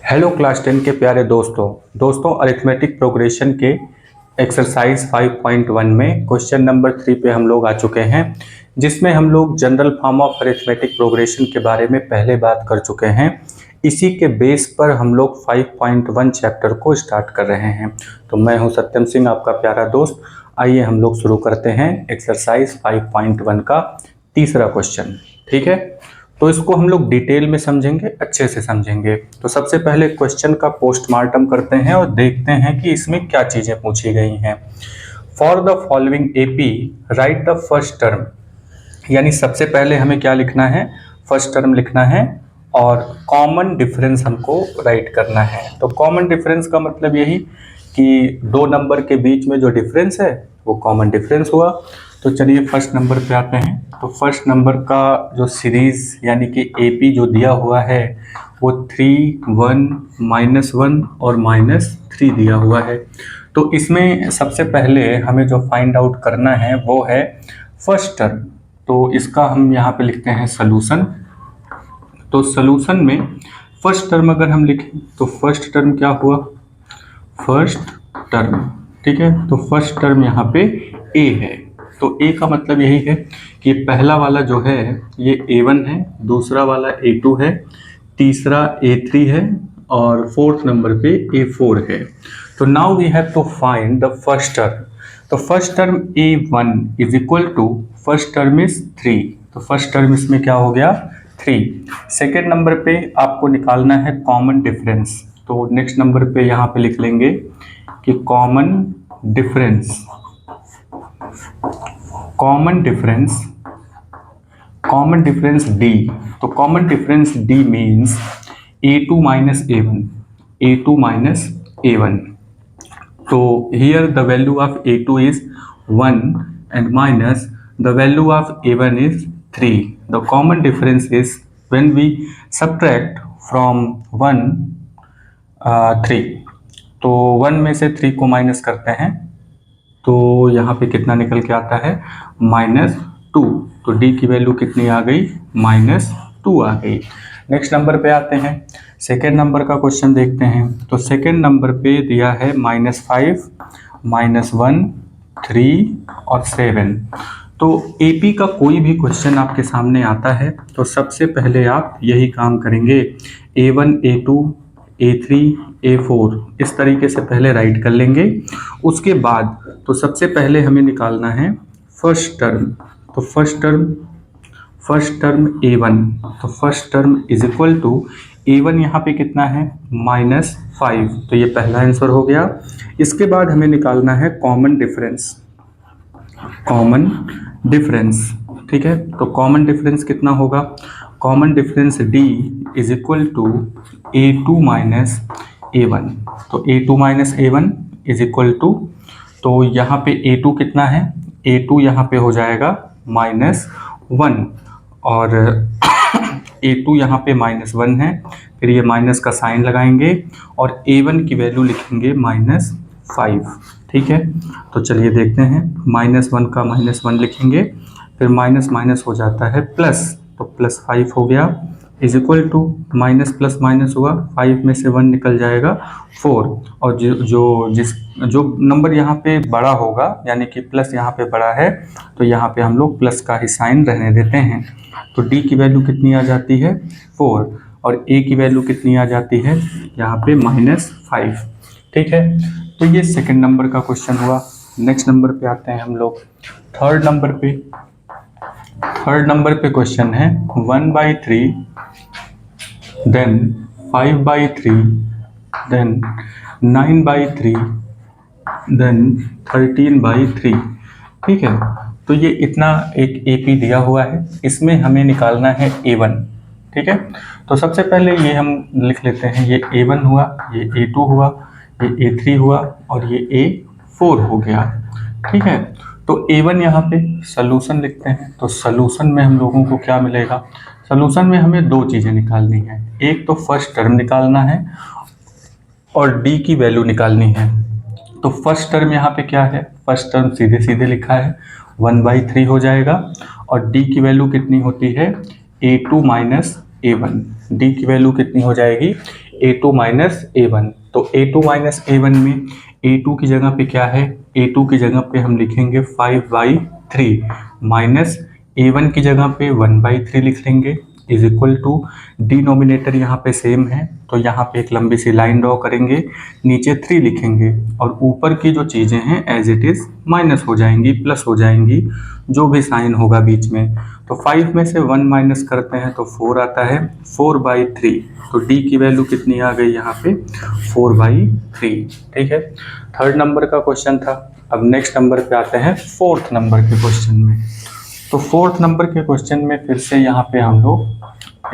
Hello class 10 के प्यारे दोस्तों अरिथमेटिक प्रोग्रेशन के एक्सरसाइज 5.1 में क्वेश्चन नंबर 3 पे हम लोग आ चुके हैं, जिसमें हम लोग general form of arithmetic progression के बारे में पहले बात कर चुके हैं। इसी के बेस पर हम लोग 5.1 चैप्टर को स्टार्ट कर रहे हैं। तो मैं हूं सत्यम सिंह, आपका प्यारा दोस्त। आइए हम लोग शुरू करते हैं एक्सरसाइज 5.1 का तीसरा क्वेश्चन। ठीक है, तो इसको हम लोग डिटेल में समझेंगे, अच्छे से समझेंगे। तो सबसे पहले क्वेश्चन का पोस्टमार्टम करते हैं और देखते हैं कि इसमें क्या चीजें पूछी गई हैं। For the following AP right the first term, यानी सबसे पहले हमें क्या लिखना है, फर्स्ट टर्म लिखना है और कॉमन डिफरेंस हमको राइट करना है। तो कॉमन डिफरेंस का मतलब यही कि दो नंबर के बीच में जो डिफरेंस है वो कॉमन डिफरेंस हुआ। तो चलिए फर्स्ट नंबर पे आते हैं। तो फर्स्ट नंबर का जो सीरीज यानी कि एपी जो दिया हुआ है वो 3, 1, -1 और -3 दिया हुआ है। तो इसमें सबसे पहले हमें जो फाइंड आउट करना है वो है फर्स्ट टर्म। तो इसका हम यहाँ पे लिखते हैं सॉल्यूशन। तो सॉल्यूशन में फर्स्ट टर्म अगर हम लिखें तो फर्स्ट टर्म क्या हुआ, फर्स्ट टर्म। ठीक है, तो फर्स्ट टर्म यहाँ पे ए है। तो ए का मतलब यही है कि पहला वाला जो है ये A1 है, दूसरा वाला A2 है, तीसरा A3 है और फोर्थ नंबर पे A4 है। तो now we have to find the first term. तो first term A1 is equal to first term is 3। तो फर्स्ट टर्म इसमें क्या हो गया, 3। सेकेंड नंबर पे आपको निकालना है कॉमन डिफरेंस। तो नेक्स्ट नंबर पे यहाँ पे लिख लेंगे कि कॉमन डिफरेंस D। तो common difference D means A2 minus A1। तो here the value of A2 is 1 and minus the value of A1 is 3. The common difference is when we subtract from 1 3। तो 1 में से 3 को minus करते हैं तो यहाँ पे कितना निकल के आता है, -2। तो D की वैल्यू कितनी आ गई, -2 आ गई। नेक्स्ट नंबर पे आते हैं, सेकेंड नंबर का क्वेश्चन देखते हैं। तो सेकेंड नंबर पे दिया है -5, -1, 3 और 7। तो AP का कोई भी क्वेश्चन आपके सामने आता है तो सबसे पहले आप यही काम करेंगे, A1, A2, A3, A4 इस तरीके से पहले राइट कर लेंगे। उसके बाद तो सबसे पहले हमें निकालना है फर्स्ट टर्म। तो फर्स्ट टर्म A1। तो first term is equal to A1 यहाँ पे कितना है, -5। तो ये पहला आंसर हो गया। इसके बाद हमें निकालना है कॉमन डिफरेंस। ठीक है, तो कॉमन डिफरेंस कितना होगा, common difference D is equal to A2 minus A1। तो A2 minus A1 is equal to, तो यहाँ पे A2 कितना है, A2 यहाँ पे हो जाएगा -1 और A2 यहाँ पे -1 है, फिर ये माइनस का साइन लगाएंगे और A1 की वैल्यू लिखेंगे -5। ठीक है, तो चलिए देखते हैं, -1 का -1 लिखेंगे, फिर माइनस हो जाता है प्लस, तो +5 हो गया इज इक्वल टू माइनस हुआ, 5 में से 1 निकल जाएगा 4। और जो नंबर यहाँ पे बड़ा होगा यानी कि प्लस यहाँ पे बड़ा है तो यहाँ पे हम लोग प्लस का ही साइन रहने देते हैं। तो D की वैल्यू कितनी आ जाती है, 4 और A की वैल्यू कितनी आ जाती है यहाँ पे -5। ठीक है, तो ये सेकंड नंबर का क्वेश्चन हुआ। नेक्स्ट नंबर पे आते हैं हम लोग, थर्ड नंबर पे क्वेश्चन है 1/3, देन 5/3, देन 9/3, देन 13/3। ठीक है, तो ये इतना एक AP दिया हुआ है, इसमें हमें निकालना है A1। ठीक है, तो सबसे पहले ये हम लिख लेते हैं, ये A1 हुआ, ये A2 हुआ, ये A3 हुआ और ये A4 हो गया। ठीक है, तो A1 यहाँ पे सॉल्यूशन लिखते हैं। तो सॉल्यूशन में हम लोगों को क्या मिलेगा, सॉल्यूशन में हमें दो चीज़ें निकालनी है, एक तो फर्स्ट टर्म निकालना है और D की वैल्यू निकालनी है। तो फर्स्ट टर्म यहाँ पे क्या है, फर्स्ट टर्म सीधे लिखा है 1/3 हो जाएगा और D की वैल्यू कितनी होती है, A2 minus A1, डी की वैल्यू कितनी हो जाएगी A2 माइनस A1। तो A2 माइनस A1 में A2 की जगह पे क्या है, A2 की जगह पे हम लिखेंगे 5/3 माइनस A1 की जगह पे 1/3 लिख लेंगे इज इक्वल टू, डिनोमिनेटर यहाँ पे सेम है तो यहाँ पे एक लंबी सी लाइन ड्रॉ करेंगे, नीचे 3 लिखेंगे और ऊपर की जो चीज़ें हैं एज इट इज़ माइनस हो जाएंगी, प्लस हो जाएंगी, जो भी साइन होगा बीच में। तो 5 में से 1 माइनस करते हैं तो 4 आता है, 4/3। तो डी की वैल्यू कितनी आ गई यहाँ पे 4/3। ठीक है, थर्ड नंबर का क्वेश्चन था। अब नेक्स्ट नंबर पे आते हैं फोर्थ नंबर के क्वेश्चन में। तो फोर्थ नंबर के क्वेश्चन में फिर से यहाँ पे हम लोग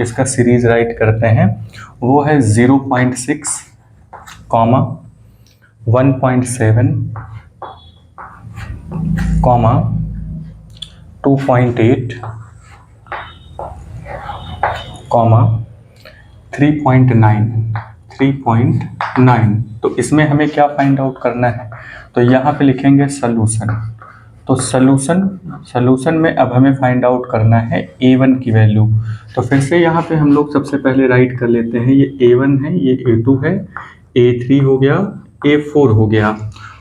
इसका सीरीज राइट करते हैं। वो है 0.6 कॉमा 1.7 कॉमा 2.8 कॉमा 3.9। तो इसमें हमें क्या फाइंड आउट करना है, तो यहाँ पे लिखेंगे सलूशन। तो सलूशन में अब हमें फाइंड आउट करना है A1 की वैल्यू। तो फिर से यहाँ पे हम लोग सबसे पहले राइट कर लेते हैं, ये A1 है, ये A2 है, A3 हो गया, A4 हो गया।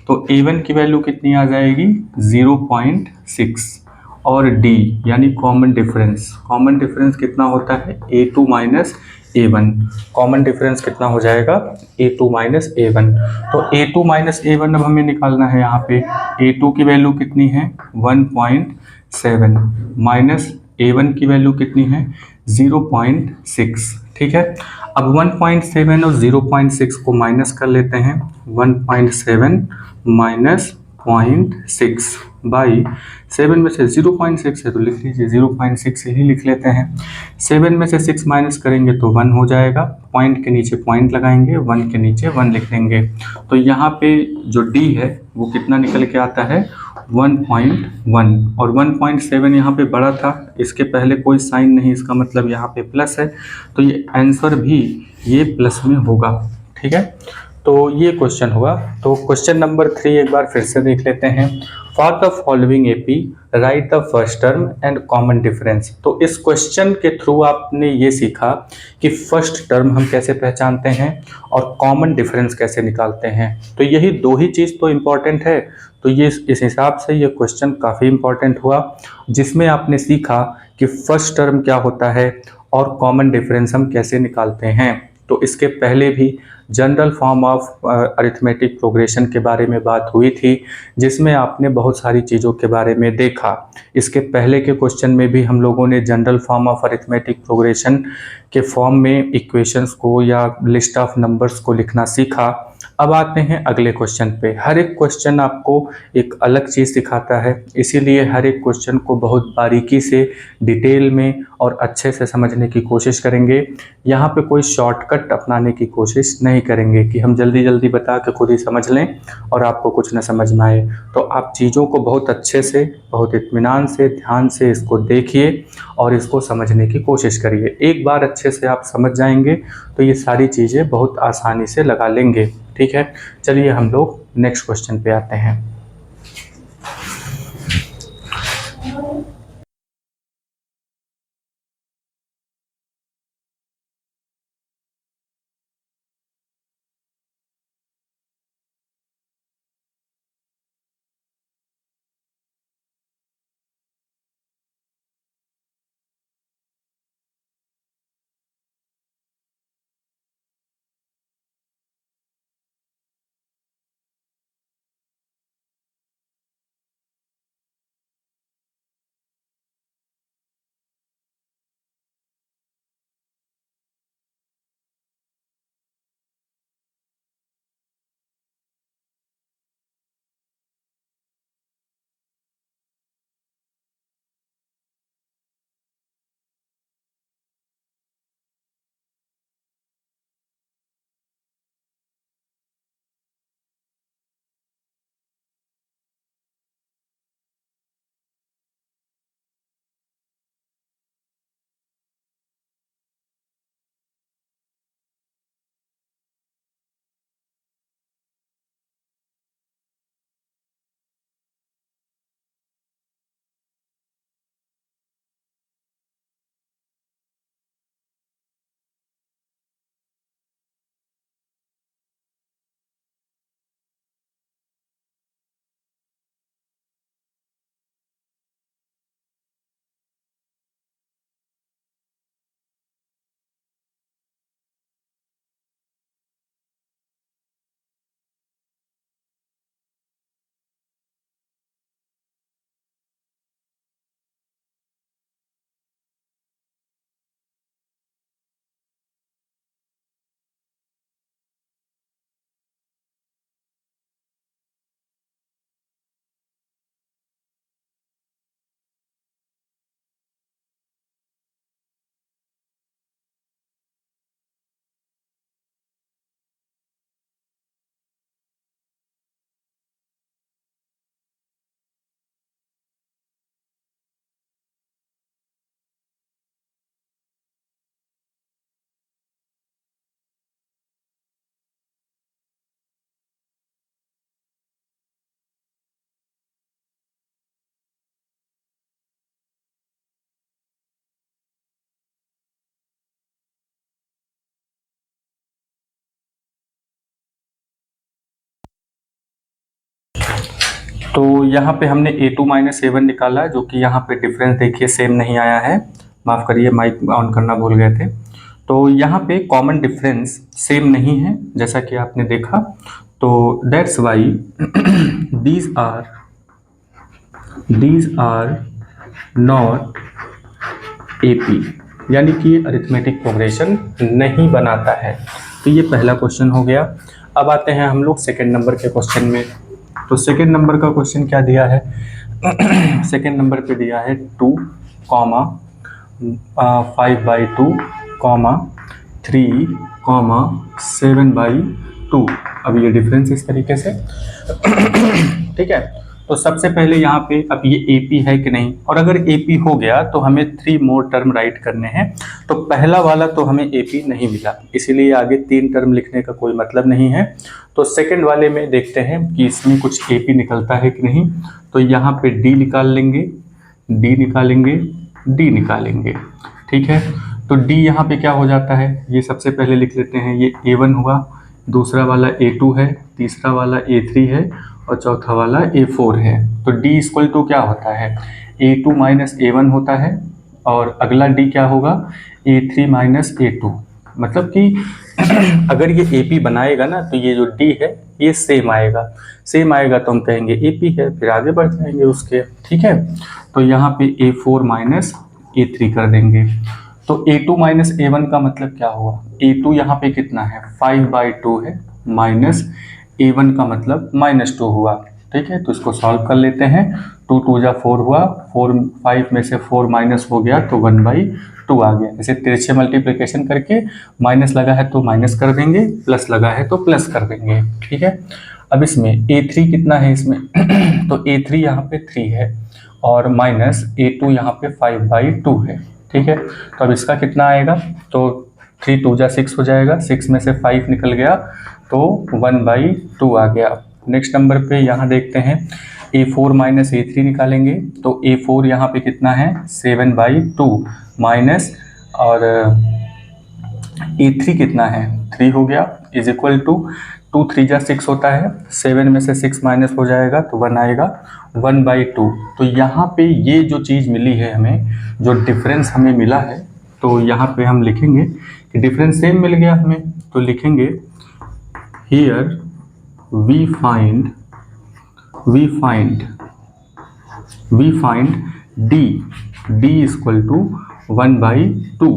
तो A1 की वैल्यू कितनी आ जाएगी 0.6 और D यानी कॉमन डिफरेंस कितना होता है A2 minus A1। Common difference कितना हो जाएगा A2 माइनस A1। तो A2 माइनस A1 अब हमें निकालना है। यहाँ पे A2 की वैल्यू कितनी है 1.7 माइनस A1 की वैल्यू कितनी है 0.6। ठीक है, अब 1.7 और 0.6 को माइनस कर लेते हैं। 1.7 माइनस 0.6 बाई 7 में से 0.6 है तो लिख लीजिए 0.6 ही लिख लेते हैं। 7 में से 6 माइनस करेंगे तो 1 हो जाएगा, पॉइंट के नीचे पॉइंट लगाएंगे, 1 के नीचे 1 लिख देंगे। तो यहाँ पे जो D है वो कितना निकल के आता है 1.1 और 1.7 यहाँ पे बड़ा था, इसके पहले कोई साइन नहीं, इसका मतलब यहाँ पे प्लस है, तो ये आंसर भी ये प्लस में होगा। ठीक है, तो ये क्वेश्चन होगा। तो क्वेश्चन नंबर 3 एक बार फिर से देख लेते हैं। For the following AP right the first term and common difference. तो इस क्वेश्चन के थ्रू आपने ये सीखा कि फर्स्ट टर्म हम कैसे पहचानते हैं और कॉमन डिफरेंस कैसे निकालते हैं। तो यही दो ही चीज़ तो इम्पॉर्टेंट है। तो ये इस हिसाब से ये क्वेश्चन काफ़ी इम्पॉर्टेंट हुआ, जिसमें आपने सीखा कि फर्स्ट टर्म क्या होता है और कॉमन डिफरेंस हम कैसे निकालते हैं। तो इसके पहले भी general form of arithmetic progression के बारे में बात हुई थी, जिसमें आपने बहुत सारी चीज़ों के बारे में देखा। इसके पहले के क्वेश्चन में भी हम लोगों ने general form of arithmetic progression के फॉर्म में इक्वेशंस को या लिस्ट ऑफ नंबर्स को लिखना सीखा। अब आते हैं अगले क्वेश्चन पे। हर एक क्वेश्चन आपको एक अलग चीज़ सिखाता है, इसीलिए हर एक क्वेश्चन को बहुत बारीकी से डिटेल में और अच्छे से समझने की कोशिश करेंगे। यहाँ पे कोई शॉर्टकट अपनाने की कोशिश नहीं करेंगे कि हम जल्दी जल्दी बता के खुद ही समझ लें और आपको कुछ न समझ में आए। तो आप चीज़ों को बहुत अच्छे से, बहुत इत्मीनान से, ध्यान से इसको देखिए और इसको समझने की कोशिश करिए। एक बार अच्छे से आप समझ जाएंगे तो ये सारी चीज़ें बहुत आसानी से लगा लेंगे। ठीक है, चलिए हम लोग नेक्स्ट क्वेश्चन पे आते हैं। तो यहाँ पे हमने a2 माइनस a1 निकाला, जो कि यहाँ पे डिफरेंस देखिए सेम नहीं आया है, माफ़ करिए माइक ऑन करना भूल गए थे। तो यहाँ पे कॉमन डिफरेंस सेम नहीं है जैसा कि आपने देखा, तो that's why these are not AP, यानी कि ये अरिथमेटिक प्रोग्रेशन नहीं बनाता है। तो ये पहला क्वेश्चन हो गया। अब आते हैं हम लोग सेकेंड नंबर के क्वेश्चन में। तो सेकेंड नंबर का क्वेश्चन क्या दिया है? सेकेंड नंबर पे दिया है 2, 5/2, 3, 7/2। अब ये डिफरेंस इस तरीके से ठीक है। तो सबसे पहले यहाँ पे अब ये AP है कि नहीं, और अगर AP हो गया तो हमें 3 मोर टर्म राइट करने हैं। तो पहला वाला तो हमें AP नहीं मिला, इसीलिए आगे 3 टर्म लिखने का कोई मतलब नहीं है। तो सेकंड वाले में देखते हैं कि इसमें कुछ AP निकलता है कि नहीं। तो यहाँ पे D निकाल लेंगे, D निकालेंगे, D निकालेंगे, ठीक है। तो D यहाँ पे क्या हो जाता है, ये सबसे पहले लिख लेते हैं, ये A1 हुआ, दूसरा वाला A2 है, तीसरा वाला A3 है और चौथा वाला A4 है। तो D इक्वल टू क्या होता है, A2 माइनस A1 होता है, और अगला D क्या होगा, A3 माइनस A2। मतलब कि अगर ये AP बनाएगा ना तो ये जो D है ये सेम आएगा, सेम आएगा तो हम कहेंगे AP है, फिर आगे बढ़ जाएंगे उसके, ठीक है। तो यहाँ पे A4 माइनस A3 कर देंगे। तो A2 माइनस A1 का मतलब क्या हुआ, A2 यहाँ पे कितना है, 5/2 है, माइनस A1 का मतलब -2 हुआ, ठीक है। तो इसको सॉल्व कर लेते हैं। 2 2 जा 4 हुआ, 5 में से 4 माइनस हो गया तो 1/2 आ गया। इसे तिरछे मल्टीप्लिकेशन करके माइनस लगा है तो माइनस कर देंगे, प्लस लगा है तो प्लस कर देंगे, ठीक है। अब इसमें A3 कितना है इसमें तो A3 यहाँ पे 3 है और माइनस A2 यहाँ पे 5/2 है, ठीक है। तो अब इसका कितना आएगा, तो 3 2 जा 6 हो जाएगा, 6 में से 5 निकल गया तो 1/2 आ गया। नेक्स्ट नंबर पे यहाँ देखते हैं A4 माइनस A3 निकालेंगे। तो A4 यहाँ पे कितना है, 7/2 माइनस, और A3 कितना है, 3 हो गया, इज इक्वल टू 2 3 जा 6 होता है, 7 में से 6 माइनस हो जाएगा तो 1 आएगा, 1/2। तो यहाँ पे ये जो चीज़ मिली है हमें, जो डिफरेंस हमें मिला है, तो यहाँ पे हम लिखेंगे कि डिफरेंस सेम मिल गया हमें, तो लिखेंगे here we find D equal to 1/2,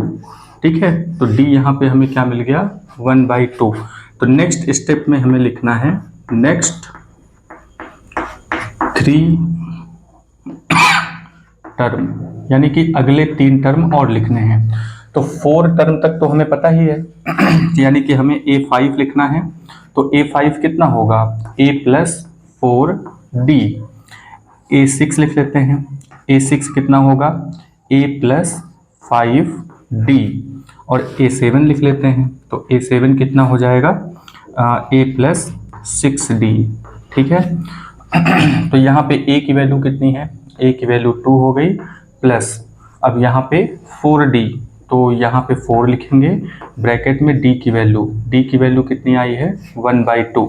ठीक है। तो D यहाँ पे हमें क्या मिल गया, 1/2। तो नेक्स्ट स्टेप में हमें लिखना है नेक्स्ट 3 टर्म, यानी कि अगले 3 टर्म और लिखने हैं। तो 4 टर्म तक तो हमें पता ही है यानी कि हमें A5 लिखना है। तो A5 कितना होगा, A प्लस 4D। A6 लिख लेते हैं, A6 कितना होगा, A प्लस 5D। और A7 लिख लेते हैं, तो A7 कितना हो जाएगा, A प्लस 6D, ठीक है। तो यहाँ पे A की वैल्यू कितनी है, A की वैल्यू 2 हो गई, प्लस अब यहाँ पे 4D, तो यहाँ पे 4 लिखेंगे, ब्रैकेट में D की वैल्यू कितनी आई है, 1/2,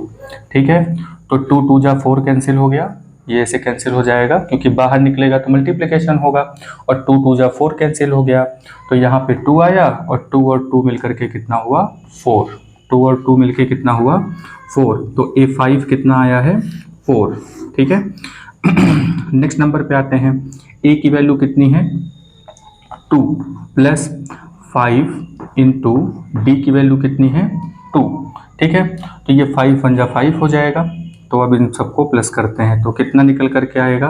ठीक है। तो 2 2 जा 4 कैंसिल हो गया, ये ऐसे कैंसिल हो जाएगा क्योंकि बाहर निकलेगा तो मल्टीप्लिकेशन होगा, और 2 2 जा 4 कैंसिल हो गया, तो यहाँ पे 2 आया, और 2 और 2 मिलकर के कितना हुआ, 4। 2 और 2 मिलकर कितना हुआ, 4। तो A5 कितना आया है, 4, ठीक है। नेक्स्ट नंबर पे आते हैं, A की वैल्यू कितनी है, 2 प्लस 5 इंटू D की वैल्यू कितनी है, 2, ठीक है। तो ये 5 1 जा 5 हो जाएगा। तो अब इन सबको प्लस करते हैं तो कितना निकल करके आएगा,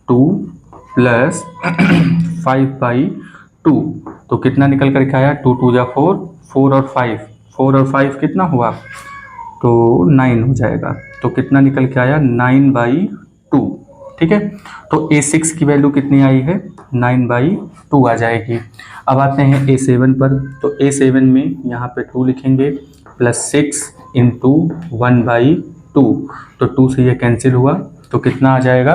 2 प्लस 5/2, तो कितना निकल करके आया, 2 2 जा 4, 4 और 5 कितना हुआ, तो 9 हो जाएगा। तो कितना निकल के आया, 9/2, ठीक है। तो A6 की वैल्यू कितनी आई है, 9/2 आ जाएगी। अब आते हैं A7 पर। तो A7 में यहाँ पे 2 लिखेंगे, प्लस 6 इंटू 1/2, तो 2 से ये कैंसिल हुआ, तो कितना आ जाएगा,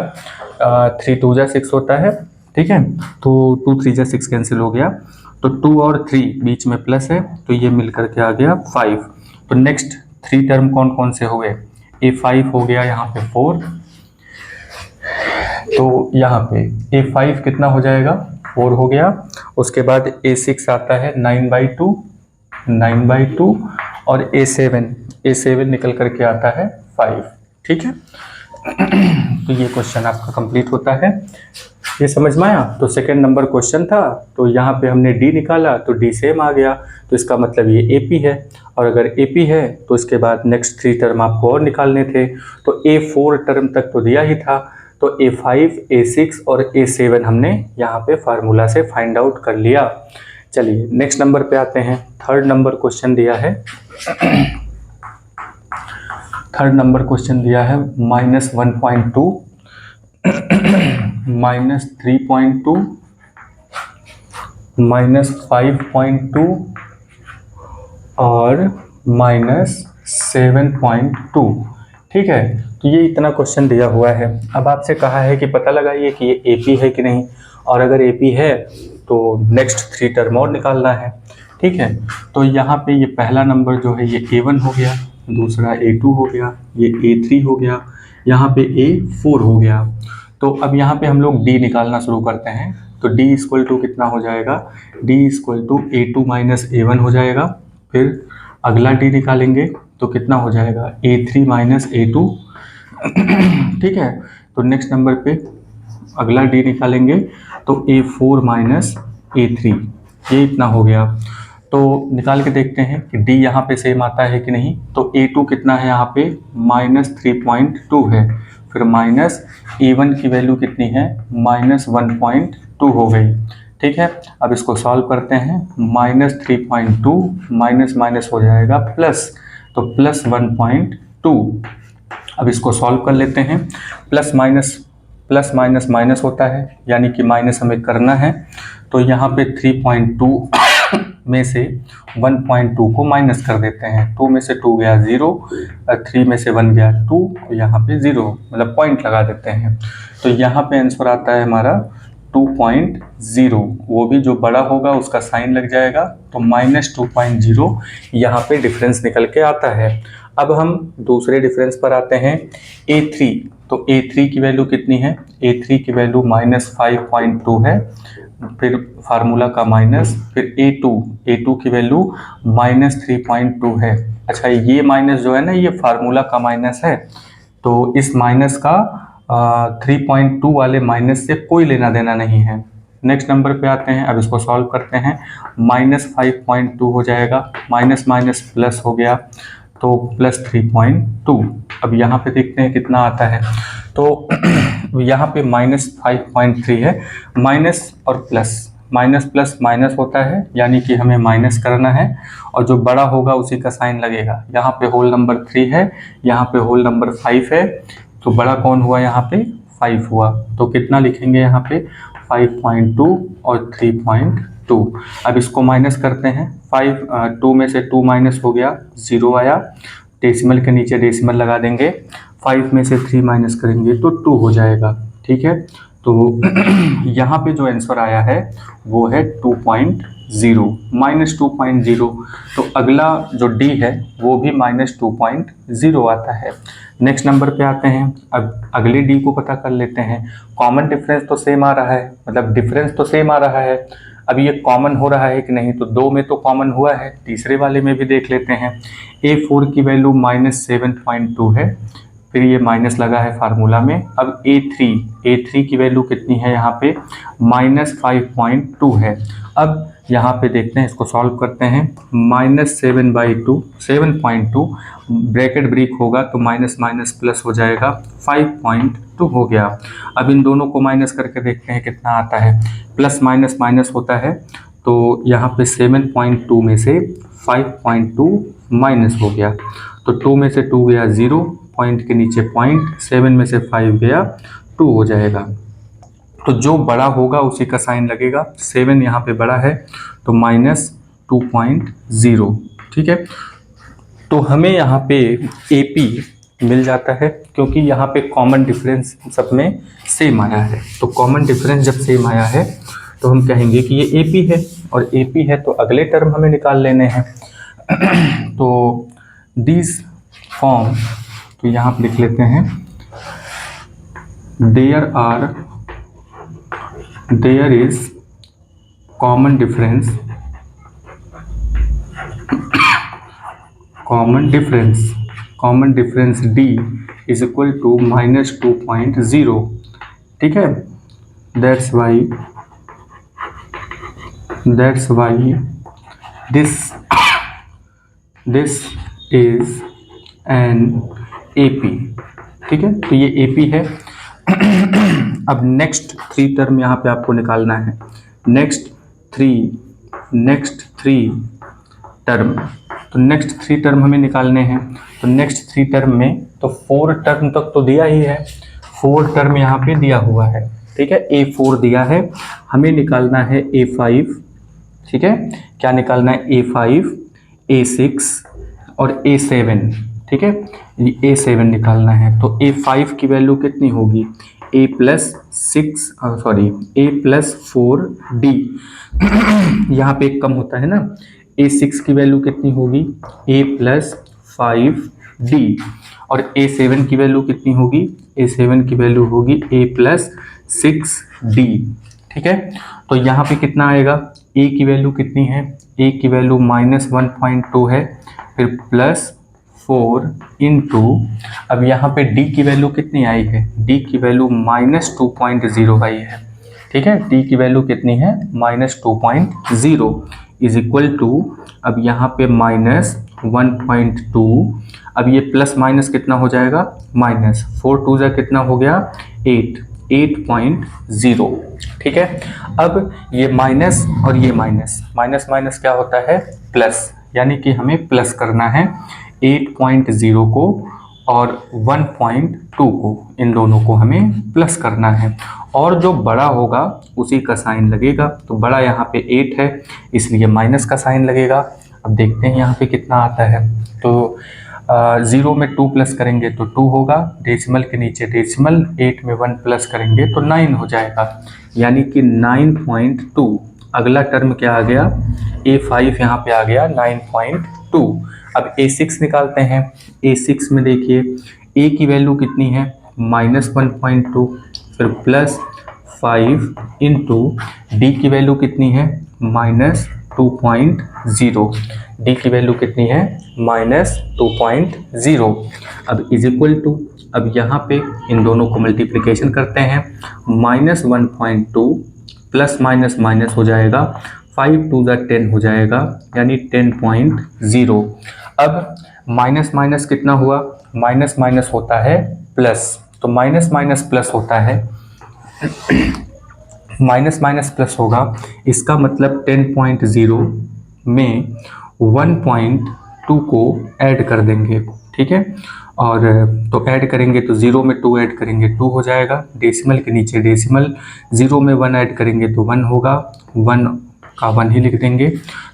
3 2 जा 6 होता है, ठीक है। तो 2 3 जा 6 कैंसिल हो गया, तो 2 और 3 बीच में प्लस है, तो ये मिल करके आ गया 5। तो नेक्स्ट 3 टर्म कौन कौन से हुए, A5 हो गया यहाँ पे 4, तो यहाँ पे A5 कितना हो जाएगा, 4 हो गया। उसके बाद A6 आता है 9/2 और A7 निकल करके आता है 5। ठीक है, तो ये क्वेश्चन आपका कंप्लीट होता है। ये समझ में आया। तो सेकंड नंबर क्वेश्चन था, तो यहाँ पे हमने डी निकाला तो डी सेम आ गया, तो इसका मतलब ये एपी है। और अगर एपी है तो इसके बाद नेक्स्ट 3 टर्म आपको और निकालने थे। तो A4 टर्म तक तो दिया ही था, तो A5, A6 और A7 हमने यहाँ पे फार्मूला से फाइंड आउट कर लिया। चलिए नेक्स्ट नंबर पे आते हैं। थर्ड नंबर क्वेश्चन दिया है -1.2 -3.2 -5.2 और -7.2। ठीक है, तो ये इतना क्वेश्चन दिया हुआ है। अब आपसे कहा है कि पता लगाइए कि ये एपी है कि नहीं, और अगर एपी है तो नेक्स्ट 3 टर्म और निकालना है। ठीक है, तो यहाँ पे ये पहला नंबर जो है ये A1 हो गया, दूसरा A2 हो गया, ये A3 हो गया, यहाँ पे A4 हो गया। तो अब यहाँ पे हम लोग D निकालना शुरू करते हैं। तो D इक्वल टू कितना हो जाएगा, D equal to A2 minus A1 हो जाएगा। फिर अगला D निकालेंगे तो कितना हो जाएगा, A3 माइनस A2। ठीक है, तो नेक्स्ट नंबर पे अगला D निकालेंगे तो A4 माइनस A3, ये इतना हो गया। तो निकाल के देखते हैं कि D यहाँ पे सेम आता है कि नहीं। तो A2 कितना है यहाँ पे, -3.2 है। फिर माइनस A1 की वैल्यू कितनी है, -1.2 हो गई। ठीक है, अब इसको सॉल्व करते हैं। -3.2 माइनस माइनस हो जाएगा प्लस, तो +1.2। अब इसको सॉल्व कर लेते हैं। प्लस माइनस माइनस होता है, यानी कि माइनस हमें करना है। तो यहाँ पे 3.2 में से 1.2 को माइनस कर देते हैं। 2 में से 2 गया 0, 3 में से 1 गया 2, तो यहाँ पे 0 मतलब पॉइंट लगा देते हैं। तो यहाँ पे आंसर आता है हमारा 2.0। वो भी जो बड़ा होगा उसका साइन लग जाएगा, तो -2.0 यहाँ पे डिफरेंस निकल के आता है। अब हम दूसरे डिफरेंस पर आते हैं, A3। तो A3 की वैल्यू कितनी है, A3 की वैल्यू -5.2 है। फिर फार्मूला का माइनस, फिर A2 की वैल्यू -3.2 है। अच्छा, ये माइनस जो है ना, ये फार्मूला का माइनस है, तो इस माइनस का 3.2 वाले माइनस से कोई लेना देना नहीं है। नेक्स्ट नंबर पे आते हैं, अब इसको सॉल्व करते हैं। -5.2 हो जाएगा, माइनस माइनस प्लस हो गया, तो +3.2। अब यहाँ पे देखते हैं कितना आता है। तो यहाँ पे -5.3 है, माइनस और प्लस, माइनस प्लस माइनस होता है, यानी कि हमें माइनस करना है, और जो बड़ा होगा उसी का साइन लगेगा। यहाँ पे होल नंबर 3 है, यहाँ पे होल नंबर 5 है, तो बड़ा कौन हुआ, यहाँ पे 5 हुआ। तो कितना लिखेंगे यहाँ पे, 5.2 और 3.2। अब इसको माइनस करते हैं। 2 में से 2 माइनस हो गया, 0 आया। डेसिमल के नीचे डेसिमल लगा देंगे। 5 में से 3 माइनस करेंगे तो 2 हो जाएगा। ठीक है, तो यहाँ पे जो आंसर आया है वो है 2.0, -2.0। तो अगला जो D है वो भी -2.0 आता है। नेक्स्ट नंबर पे आते हैं। अब अगले D को पता कर लेते हैं। कॉमन डिफरेंस तो सेम आ रहा है, मतलब डिफरेंस तो सेम आ रहा है। अब ये कॉमन हो रहा है कि नहीं, तो 2 में तो कॉमन हुआ है, तीसरे वाले में भी देख लेते हैं। A4 की वैल्यू -7.2 है, फिर ये माइनस लगा है फार्मूला में। अब A3 की वैल्यू कितनी है यहाँ पे, -5.2 है। अब यहाँ पे देखते हैं, इसको सॉल्व करते हैं। -7/2 ब्रैकेट ब्रेक होगा तो माइनस माइनस प्लस हो जाएगा, 5.2 हो गया। अब इन दोनों को माइनस करके देखते हैं कितना आता है। प्लस माइनस माइनस होता है, तो यहाँ पे 7.2 में से 5.2 माइनस हो गया, तो 2 में से 2 गया 0, पॉइंट के नीचे पॉइंट, 7 में से 5 गया 2 हो जाएगा। तो जो बड़ा होगा उसी का साइन लगेगा। 7 यहाँ पे बड़ा है, तो -2.0। ठीक है, तो हमें यहाँ पे AP मिल जाता है, क्योंकि यहाँ पे कॉमन डिफरेंस सब में सेम आया है। तो कॉमन डिफरेंस जब सेम आया है तो हम कहेंगे कि ये AP है, और AP है तो अगले टर्म हमें निकाल लेने हैं। तो दिस फॉर्म, तो यहाँ पे लिख लेते हैं, there are there is common difference d is equal to -2.0, ठीक है। That's why this is an AP, ठीक है। तो ये AP है। अब नेक्स्ट 3 टर्म यहाँ पे आपको निकालना है। नेक्स्ट थ्री टर्म, तो नेक्स्ट 3 टर्म हमें निकालने हैं। तो नेक्स्ट 3 टर्म में तो 4 टर्म तक तो दिया ही है, 4 टर्म यहाँ पे दिया हुआ है, ठीक है। A4 दिया है, हमें निकालना है A5, ठीक है। क्या निकालना है? A5, A6 और A7, ठीक है। A7 निकालना है। तो A5 की वैल्यू कितनी होगी? A+4D। यहाँ पे एक कम होता है ना। A6 की वैल्यू कितनी होगी? A+5D। और A7 की वैल्यू कितनी होगी? A7 की वैल्यू होगी A+6D, ठीक है। तो यहाँ पे कितना आएगा? A की वैल्यू कितनी है? A की वैल्यू -1.2 है, फिर +4 इंटू, अब यहाँ पे D की वैल्यू कितनी आई है? D की वैल्यू -2.0 आई है, ठीक है। D की वैल्यू कितनी है? -2.0 इज इक्वल टू, अब यहाँ पे -1.2, अब ये प्लस माइनस कितना हो जाएगा? माइनस 4 2 जा कितना हो गया? 8.0, ठीक है। अब ये माइनस और ये माइनस माइनस क्या होता है? प्लस, यानी कि हमें प्लस करना है 8.0 को और 1.2 को, इन दोनों को हमें प्लस करना है। और जो बड़ा होगा उसी का साइन लगेगा। तो बड़ा यहाँ पे 8 है, इसलिए माइनस का साइन लगेगा। अब देखते हैं यहाँ पे कितना आता है। तो 0 में 2 प्लस करेंगे तो 2 होगा, डेसिमल के नीचे डेसिमल, 8 में 1 प्लस करेंगे तो 9 हो जाएगा, यानी कि 9.2। अगला टर्म क्या आ गया? A5 यहाँ पे आ गया 9.2। अब A6 निकालते हैं। A6 में देखिए A की वैल्यू कितनी है? -1.2, फिर +5 इंटू D की वैल्यू कितनी है? -2.0। D की वैल्यू कितनी है? -2.0। अब इज इक्वल टू, अब यहाँ पे इन दोनों को मल्टीप्लिकेशन करते हैं। -1.2 प्लस माइनस माइनस हो जाएगा, 5 2 जा 10 हो जाएगा, यानी 10.0। अब माइनस माइनस कितना हुआ? माइनस माइनस होता है प्लस, तो माइनस माइनस प्लस होता है, माइनस माइनस प्लस होगा। इसका मतलब 10.0 में 1.2 को ऐड कर देंगे, ठीक है। और तो ऐड करेंगे तो 0 में 2 ऐड करेंगे 2 हो जाएगा, डेसिमल के नीचे डेसिमल, 0 में 1 ऐड करेंगे तो 1 होगा, 1 का 1 ही लिख देंगे।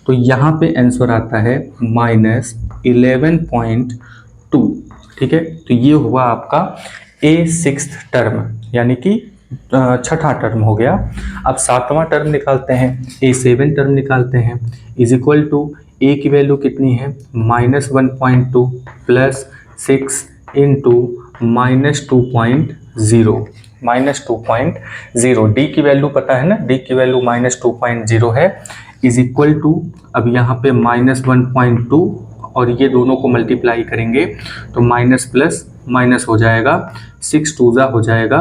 तो यहाँ पे आंसर आता है -11.2, ठीक है। तो ये हुआ आपका A6 टर्म, यानी कि छठा टर्म हो गया। अब 7वां टर्म निकालते हैं, A7 टर्म निकालते हैं। इज इक्वल टू A की वैल्यू कितनी है? -1.2 प्लस 6 इंटू -2.0 D की वैल्यू पता है ना, D की वैल्यू -2.0 है, इज इक्वल टू, अब यहाँ पे -1.2 और ये दोनों को मल्टीप्लाई करेंगे तो माइनस प्लस माइनस हो जाएगा, 6 2 जा हो जाएगा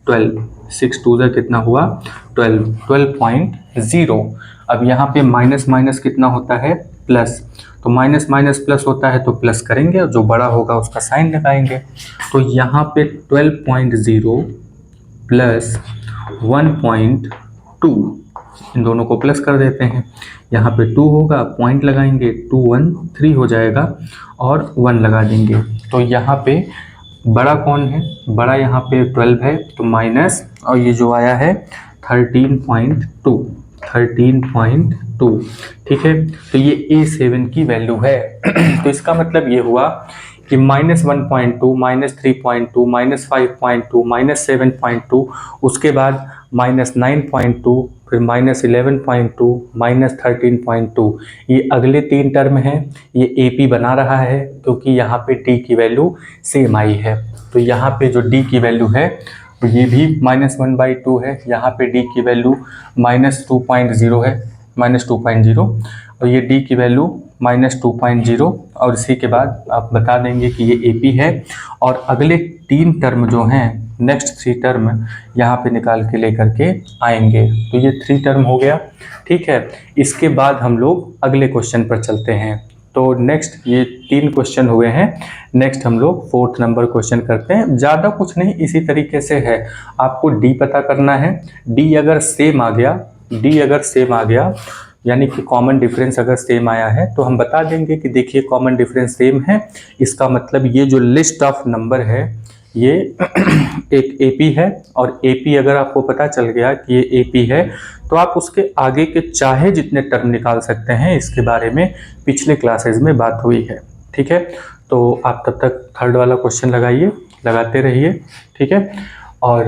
12, 6 2 जा कितना हुआ? 12.0। अब यहाँ पे माइनस माइनस कितना होता है? प्लस, तो माइनस माइनस प्लस होता है तो प्लस करेंगे और जो बड़ा होगा उसका साइन लगाएंगे। तो यहाँ पे 12.0 प्लस 1.2, इन दोनों को प्लस कर देते हैं। यहाँ पे 2 होगा, पॉइंट लगाएंगे, 2 1 3 हो जाएगा और 1 लगा देंगे। तो यहाँ पे बड़ा कौन है? बड़ा यहाँ पे 12 है, तो माइनस, और ये जो आया है 13.2, ठीक है। तो ये A7 की वैल्यू है। तो इसका मतलब ये हुआ कि -1.2, -3.2, -5.2, -7.2, उसके बाद -9.2, फिर -11.2, -13.2, ये अगले 3 टर्म हैं। ये AP बना रहा है क्योंकि यहाँ पे D की वैल्यू सेम आई है। तो यहाँ पे जो D की वैल्यू है तो ये भी -1/2 है। यहाँ पे d की वैल्यू -2.0 है, -2.0, और ये d की वैल्यू -2.0, और इसी के बाद आप बता देंगे कि ये AP है। और अगले 3 टर्म जो हैं, नेक्स्ट 3 टर्म यहाँ पे निकाल के लेकर के आएंगे। तो ये 3 टर्म हो गया, ठीक है। इसके बाद हम लोग अगले क्वेश्चन पर चलते हैं। तो नेक्स्ट ये 3 क्वेश्चन हुए हैं। नेक्स्ट हम लोग 4th नंबर क्वेश्चन करते हैं। ज़्यादा कुछ नहीं, इसी तरीके से है। आपको D पता करना है। D अगर सेम आ गया, यानी कि कॉमन डिफरेंस अगर सेम आया है, तो हम बता देंगे कि देखिए कॉमन डिफरेंस सेम है, इसका मतलब ये जो लिस्ट ऑफ नंबर है ये एक AP है। और AP अगर आपको पता चल गया कि ये AP है, तो आप उसके आगे के चाहे जितने टर्म निकाल सकते हैं। इसके बारे में पिछले क्लासेस में बात हुई है, ठीक है। तो आप तब तक 3rd वाला क्वेश्चन लगाते रहिए, ठीक है। और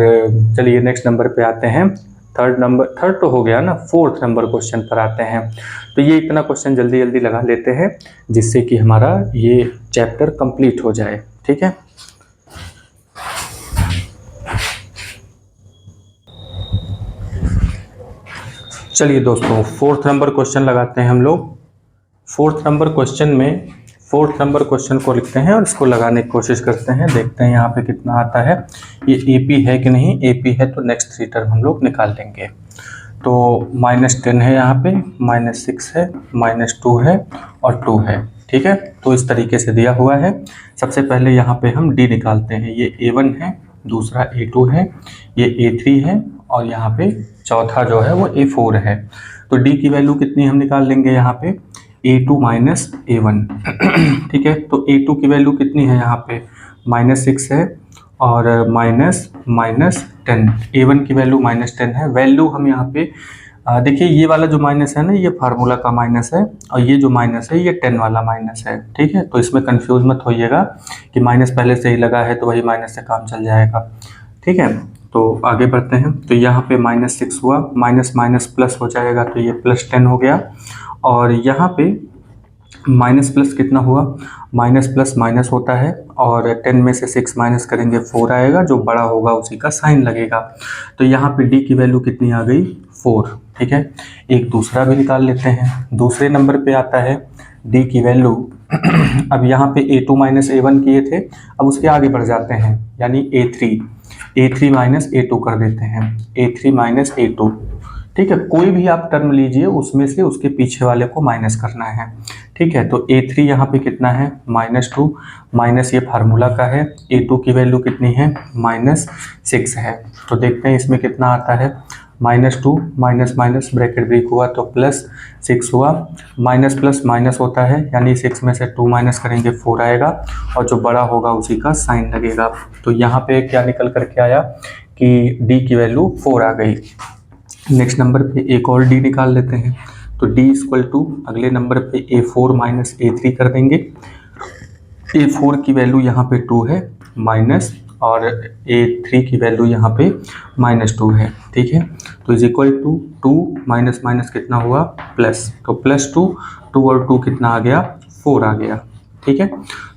चलिए नेक्स्ट नंबर पे आते हैं। 3rd तो हो गया ना, 4th नंबर क्वेश्चन पर आते हैं। तो ये इतना क्वेश्चन जल्दी जल्दी लगा लेते हैं, जिससे कि हमारा ये चैप्टर कंप्लीट हो जाए, ठीक है। चलिए दोस्तों 4th नंबर क्वेश्चन लगाते हैं हम लोग। 4th नंबर क्वेश्चन को लिखते हैं और इसको लगाने की कोशिश करते हैं। देखते हैं यहाँ पे कितना आता है। ये AP है कि नहीं। AP है तो नेक्स्ट 3 टर्म हम लोग निकाल लेंगे। तो -10 है, यहाँ पे -6 है, -2 है और 2 है, ठीक है। तो इस तरीके से दिया हुआ है। सबसे पहले यहाँ पे हम D निकालते हैं। ये A1 है, दूसरा A2 है, ये A3 है, और यहाँ पे चौथा जो है वो A4 है। तो D की वैल्यू कितनी हम निकाल लेंगे यहाँ पे, A2 माइनस A1 ठीक है। तो A2 की वैल्यू कितनी है यहाँ पे, -6 है और -10। A1 की वैल्यू -10 है। वैल्यू हम यहाँ पे देखिए, ये वाला जो माइनस है ना, ये फार्मूला का माइनस है, और ये जो माइनस है ये 10 वाला माइनस है, ठीक है। तो इसमें कंफ्यूज मत होइएगा कि माइनस पहले से ही लगा है तो वही माइनस से काम चल जाएगा, ठीक है। तो आगे बढ़ते हैं। तो यहाँ पे -6 हुआ, माइनस माइनस प्लस हो जाएगा, तो ये +10 हो गया। और यहाँ पे माइनस प्लस कितना हुआ, माइनस प्लस माइनस होता है, और 10 में से 6 माइनस करेंगे 4 आएगा, जो बड़ा होगा उसी का साइन लगेगा। तो यहाँ पे D की वैल्यू कितनी आ गई, 4, ठीक है। एक दूसरा भी निकाल लेते हैं। दूसरे नंबर पे आता है D की वैल्यू अब यहाँ पे A2 माइनस A1 किए थे, अब उसके आगे बढ़ जाते हैं, यानी A3 माइनस A2 कर देते हैं, A3 माइनस A2, ठीक है। कोई भी आप टर्म लीजिए, उसमें से उसके पीछे वाले को माइनस करना है, ठीक है। तो A3 यहाँ पे कितना है, -2, माइनस ये फार्मूला का है। A2 की वैल्यू कितनी है, -6 है। तो देखते हैं इसमें कितना आता है, -2 माइनस माइनस ब्रैकेट ब्रेक हुआ तो +6 हुआ। माइनस प्लस माइनस होता है, यानी 6 में से 2 माइनस करेंगे 4 आएगा, और जो बड़ा होगा उसी का साइन लगेगा। तो यहाँ पे क्या निकल करके आया कि D की वैल्यू 4 आ गई। नेक्स्ट नंबर पे एक और D निकाल लेते हैं। तो D = अगले नंबर पे A4 माइनस A3 कर देंगे। A4 की वैल्यू यहाँ पे 2 है माइनस, और A3 की वैल्यू यहाँ पे -2 है, ठीक है। तो = 2 माइनस माइनस कितना हुआ, प्लस, तो +2 और 2 कितना आ गया, 4 आ गया, ठीक है।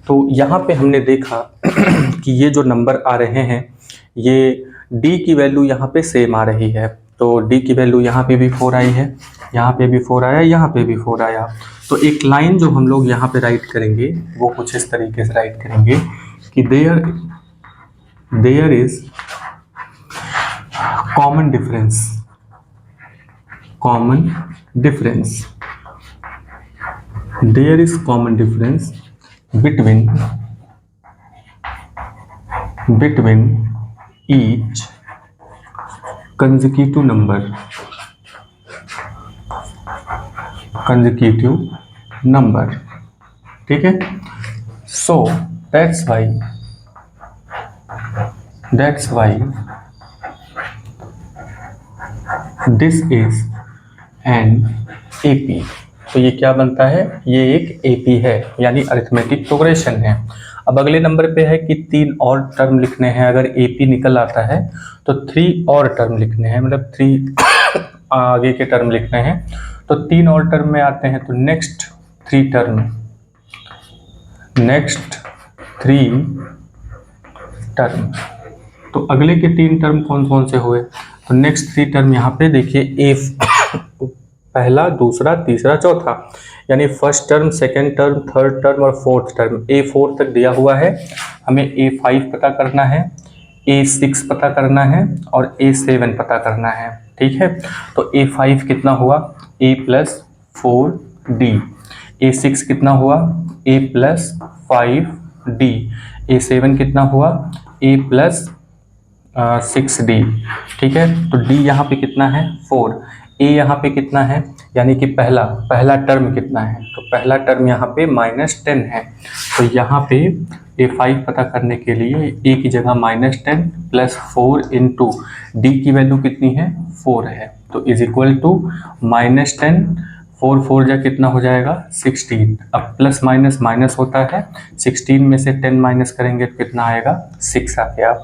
तो यहाँ पे हमने देखा कि ये जो नंबर आ रहे हैं, ये D की वैल्यू यहाँ पे सेम आ रही है। तो D की वैल्यू यहाँ पे भी 4 आई है, यहाँ पे भी 4 आया, यहाँ पे भी 4 आया। तो एक लाइन जो हम लोग यहाँ पे राइट करेंगे वो कुछ इस तरीके से राइट करेंगे कि there is common difference between each consecutive number, ठीक है। So that's why this is an AP। तो ये क्या बनता है, ये एक AP है, यानी अरिथमेटिक प्रोग्रेशन है। अब अगले नंबर पे है कि 3 और टर्म लिखने हैं। अगर AP निकल आता है तो 3 और टर्म लिखने हैं, मतलब 3 आगे के टर्म लिखने हैं। तो 3 और टर्म में आते हैं। तो नेक्स्ट 3 टर्म तो अगले के 3 टर्म कौन कौन से हुए? तो नेक्स्ट 3 टर्म यहाँ पे देखिए, ए पहला, दूसरा, तीसरा, चौथा, यानी first term, second term, third term और फोर्थ टर्म। A4 तक दिया हुआ है, हमें A5 पता करना है, A6 पता करना है और A7 पता करना है। ठीक है, तो A5 कितना हुआ? A + 4D। A6 कितना हुआ? A + 5D। A7 कितना हुआ? A + 6D। ठीक है, तो D यहाँ पे कितना है? 4। A यहाँ पे कितना है, यानी कि पहला टर्म कितना है? तो पहला टर्म यहाँ पे -10 है। तो यहाँ पे A5 पता करने के लिए A की जगह -10 + 4 × D की वैल्यू कितनी है? 4 है। तो इज इक्वल टू -10, 4 4 जा कितना हो जाएगा? 16। अब प्लस माइनस माइनस होता है, 16 में से 10 माइनस करेंगे तो कितना आएगा? 6 आ गया।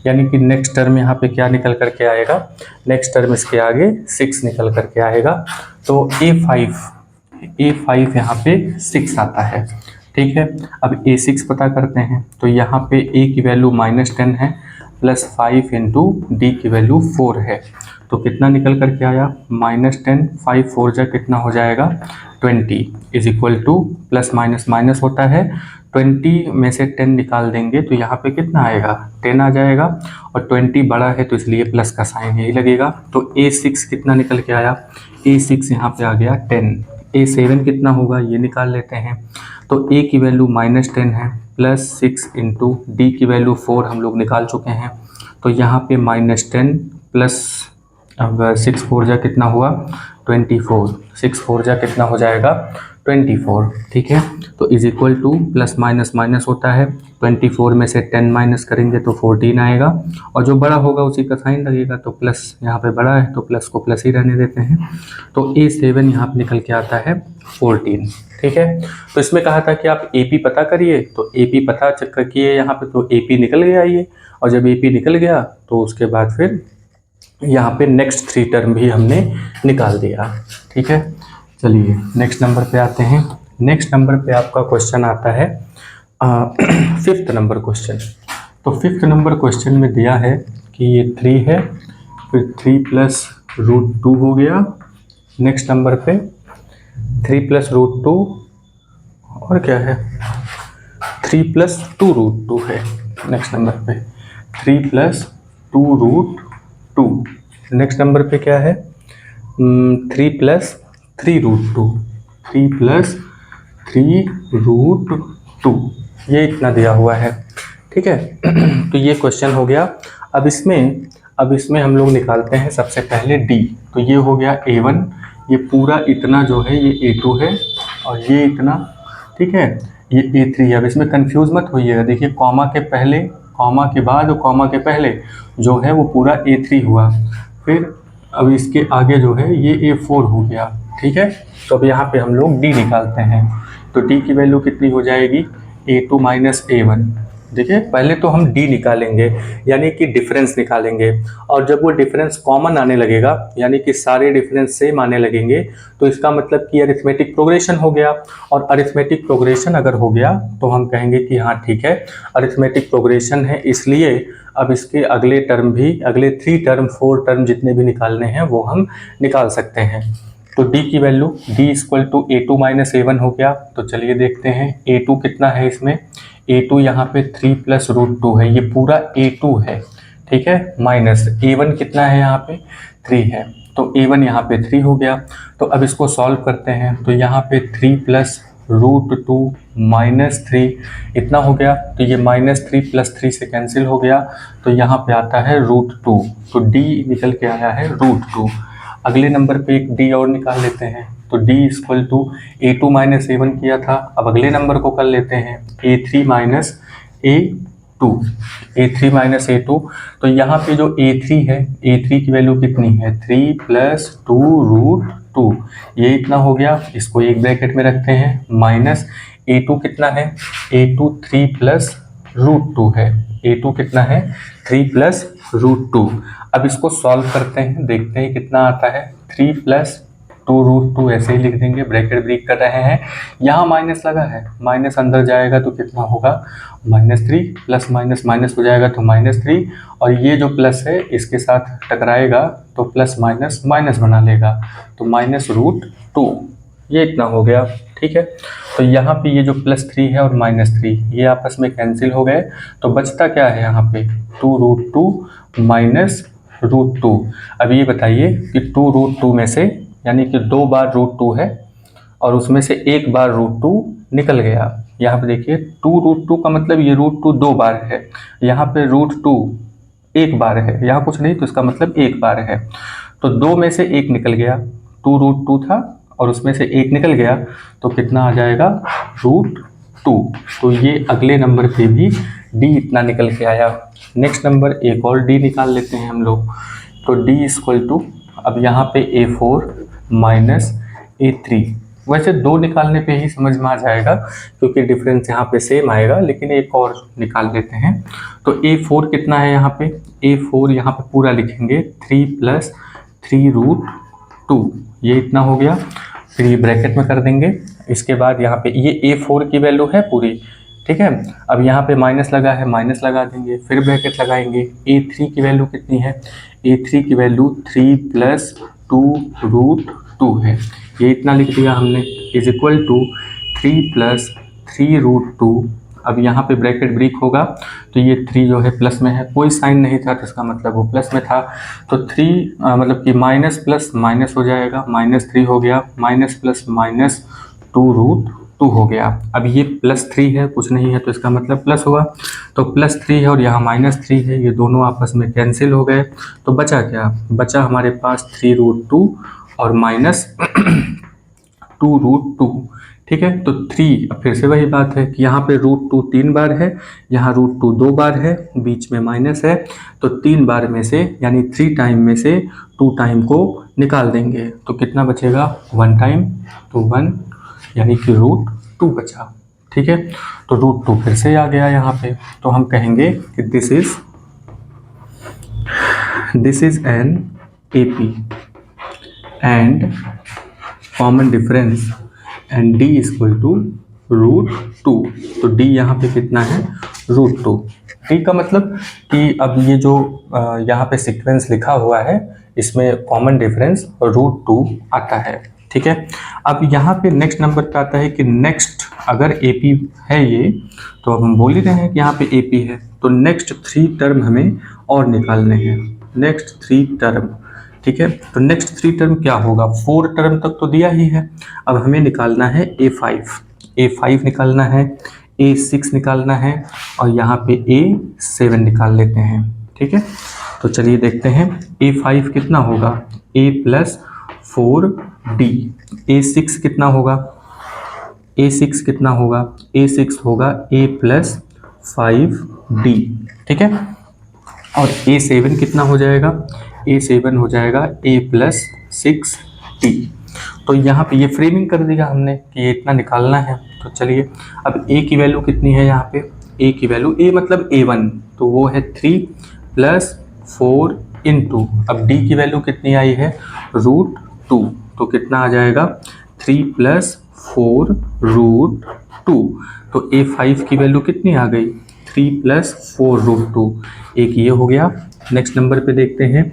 यानी कि नेक्स्ट टर्म यहाँ पे क्या निकल करके आएगा? नेक्स्ट टर्म इसके आगे 6 निकल करके आएगा। तो A5 यहाँ पे 6 आता है। ठीक है, अब A6 पता करते हैं। तो यहाँ पे A की वैल्यू -10 है, + 5 × D की वैल्यू 4 है। तो कितना निकल करके आया? -10, 5 4 जा कितना हो जाएगा? 20 is equal to, plus minus minus होता है, 20 में से 10 निकाल देंगे तो यहाँ पे कितना आएगा? 10 आ जाएगा। और 20 बड़ा है तो इसलिए प्लस का साइन यही लगेगा। तो A6 कितना निकल के आया? A6 यहाँ पे आ गया 10। A7 कितना होगा ये निकाल लेते हैं। तो A की वैल्यू -10 है, + 6 × D की वैल्यू 4 हम लोग निकाल चुके हैं। तो यहाँ पे -10 प्लस, अब 6 4 जा कितना हुआ? 24। 6 4 जा कितना हो जाएगा? 24। ठीक है, तो is equal to, plus minus minus होता है, 24 में से 10 माइनस करेंगे तो 14 आएगा। और जो बड़ा होगा उसी का साइन लगेगा, तो प्लस यहाँ पे बड़ा है तो प्लस को प्लस ही रहने देते हैं। तो A7 यहाँ पे निकल के आता है 14। ठीक है, तो इसमें कहा था कि आप AP पता करिए, तो AP पता चेक किए यहाँ पे, तो AP निकल गया ये। और जब AP निकल गया तो उसके बाद फिर यहाँ पे नेक्स्ट 3 टर्म भी हमने निकाल दिया। ठीक है, चलिए नेक्स्ट नंबर पे आते हैं। नेक्स्ट नंबर पे आपका क्वेश्चन आता है 5th नंबर क्वेश्चन। तो 5th नंबर क्वेश्चन में दिया है कि ये 3 है, फिर 3 + √2 हो गया। नेक्स्ट नंबर पे 3 + √2 और क्या है? 3 + 2√2 है। नेक्स्ट नंबर पे 3 + 2√2। नेक्स्ट नंबर पे क्या है? 3 + 3√2। 3 + 3√2, ये इतना दिया हुआ है। ठीक है, तो ये क्वेश्चन हो गया। अब इसमें हम लोग निकालते हैं सबसे पहले D। तो ये हो गया A1, ये पूरा इतना जो है ये A2 है, और ये इतना, ठीक है, ये A3 है। अब इसमें कंफ्यूज मत होइएगा, देखिए कॉमा के पहले, कॉमा के बाद और कॉमा के पहले जो है वो पूरा A3 हुआ, फिर अब इसके आगे जो है ये A4 हो गया। ठीक है, तो अब यहाँ पे हम लोग D निकालते हैं। तो D की वैल्यू कितनी हो जाएगी? A2 - A1। देखिए पहले तो हम D निकालेंगे, यानी कि डिफरेंस निकालेंगे, और जब वो डिफरेंस कॉमन आने लगेगा, यानी कि सारे डिफरेंस सेम आने लगेंगे, तो इसका मतलब कि अरिथमेटिक प्रोग्रेशन हो गया। और अरिथमेटिक प्रोग्रेशन अगर हो गया तो हम कहेंगे कि हाँ ठीक है, अरिथमेटिक प्रोग्रेशन है, इसलिए अब इसके अगले टर्म भी, अगले 3 टर्म 4 टर्म जितने भी निकालने हैं वो हम निकाल सकते हैं। तो D की वैल्यू D = A2 - A1 हो गया। तो चलिए देखते हैं A2 कितना है इसमें। A2 यहाँ पे 3 + √2 है, ये पूरा A2 है। ठीक है, माइनस A1 कितना है यहाँ पे? 3 है, तो A1 यहाँ पे 3 हो गया। तो अब इसको सॉल्व करते हैं, तो यहाँ पे 3 + √2 - 3 इतना हो गया। तो ये -3 + 3 से कैंसिल हो गया, तो यहाँ पे आता है √2। तो D निकल के आया है √2। अगले नंबर पे एक D और निकाल लेते हैं। तो D = A2 - A1 किया था। अब अगले नंबर को कर लेते हैं A3 - A2। A3 - A2, तो यहाँ पे जो A3 है, A3 की वैल्यू कितनी है? 3 + 2√2, ये इतना हो गया। इसको एक ब्रैकेट में रखते हैं, माइनस A2 कितना है? A2 3 + √2 है। A2 कितना है? 3 + √2। अब इसको सॉल्व करते हैं, देखते हैं कितना आता है। 3 + 2√2 ऐसे ही लिख देंगे, ब्रैकेट ब्रेक कर रहे हैं। यहाँ माइनस लगा है, माइनस अंदर जाएगा तो कितना होगा -3, प्लस माइनस माइनस हो जाएगा तो -3, और ये जो प्लस है इसके साथ टकराएगा तो प्लस माइनस माइनस बना लेगा, तो -√2 ये इतना हो गया। ठीक है, तो यहाँ पे ये जो +3 है और -3 ये आपस में कैंसिल हो गए, तो बचता क्या है यहाँ पे 2√2 -√2। अब ये बताइए कि 2√2 में से, यानी कि 2 बार √2 है और उसमें से 1 बार √2 निकल गया। यहाँ पे देखिए 2√2 का मतलब ये √2 2 बार है, यहाँ पे √2 1 बार है, यहाँ कुछ नहीं तो इसका मतलब 1 बार है। तो 2 में से 1 निकल गया, 2√2 था और उसमें से 1 निकल गया तो कितना आ जाएगा √2। तो ये अगले नंबर पे भी d इतना निकल के आया। नेक्स्ट नंबर एक और d निकाल लेते हैं हम लोग। तो d = अब यहाँ पे a4 - a3, वैसे 2 निकालने पे ही समझ में आ जाएगा क्योंकि डिफरेंस यहाँ पे सेम आएगा, लेकिन एक और निकाल लेते हैं। तो a4 कितना है यहाँ पे, a4 यहाँ पे पूरा लिखेंगे 3 + 3√2, ये इतना हो गया। फिर ये ब्रैकेट में कर देंगे, इसके बाद यहाँ पे ये a4 की वैल्यू है पूरी। ठीक है, अब यहाँ पे माइनस लगा है, माइनस लगा देंगे, फिर ब्रैकेट लगाएंगे। a3 की वैल्यू कितनी है, a3 की वैल्यू 3 + 2√2 है, ये इतना लिख दिया हमने, = 3 + 3√2। अब यहाँ पे ब्रैकेट ब्रेक होगा तो ये 3 जो है प्लस में है, कोई साइन नहीं था तो इसका मतलब वो प्लस में था, तो 3 मतलब कि माइनस प्लस माइनस हो जाएगा, -3 हो गया, माइनस प्लस माइनस 2√2 हो गया। अब ये +3 है, कुछ नहीं है तो इसका मतलब प्लस हुआ, तो +3 है और यहाँ -3 है, ये दोनों आपस में कैंसिल हो गए। तो बचा क्या, बचा हमारे पास 3√2 और -2√2। ठीक है, तो 3, अब फिर से वही बात है कि यहाँ पे √2 3 बार है, यहाँ √2 2 बार है, बीच में माइनस है, तो 3 बार में से यानी 3 टाइम में से 2 टाइम को निकाल देंगे तो कितना बचेगा 1 टाइम, तो 1 यानी कि √2 बचा। ठीक है, तो √2 फिर से आ गया यहाँ पे, तो हम कहेंगे कि this is an AP and common difference and d = √2। तो d यहाँ पे कितना है √2। d का मतलब कि अब ये जो यहाँ पे सीक्वेंस लिखा हुआ है इसमें कॉमन डिफरेंस √2 आता है। ठीक है, अब यहाँ पे नेक्स्ट नंबर पे आता है कि नेक्स्ट अगर AP है ये, तो अब हम बोल ही रहे हैं कि यहाँ पे AP है, तो नेक्स्ट 3 टर्म हमें और निकालने हैं, नेक्स्ट 3 टर्म। ठीक है, तो नेक्स्ट 3 टर्म क्या होगा, 4 टर्म तक तो दिया ही है, अब हमें निकालना है A5 निकालना है, A6 निकालना है और यहाँ पे A7 निकाल लेते हैं। ठीक है, तो चलिए देखते हैं A5 कितना होगा, A + 4D, A6 कितना होगा, A6 कितना होगा, A6 होगा A + 5D। ठीक है, और A7 कितना हो जाएगा, A7 हो जाएगा A + 6D। तो यहाँ पे ये फ्रेमिंग कर दिया हमने कि ये इतना निकालना है। तो चलिए अब A की वैल्यू कितनी है, यहाँ पे A की वैल्यू, A मतलब A1, तो वो है 3 + 4 × अब D की वैल्यू कितनी आई है √2, तो कितना आ जाएगा 3 + 4√2। तो A5 की वैल्यू कितनी आ गई 3 + 4√2, एक ये हो गया। नेक्स्ट नंबर पे देखते हैं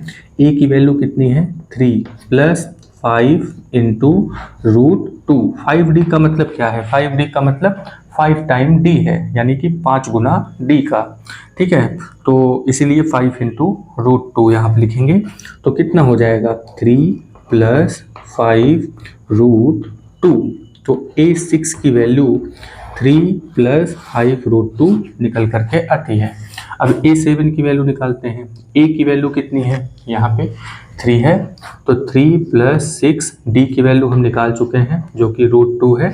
A की वैल्यू कितनी है 3 + 5 × √2। 5D का मतलब क्या है, 5D का मतलब 5 टाइम D है, यानी कि 5 गुना D का। ठीक है, तो इसीलिए 5 × √2 यहाँ पे लिखेंगे, तो कितना हो जाएगा 3 + 5√2। तो A6 की वैल्यू 3 + 5√2 निकल करके आती है। अब A7 की वैल्यू निकालते हैं, A की वैल्यू कितनी है, यहाँ पे 3 है, तो 3 + 6, D की वैल्यू हम निकाल चुके हैं जो कि √2 है,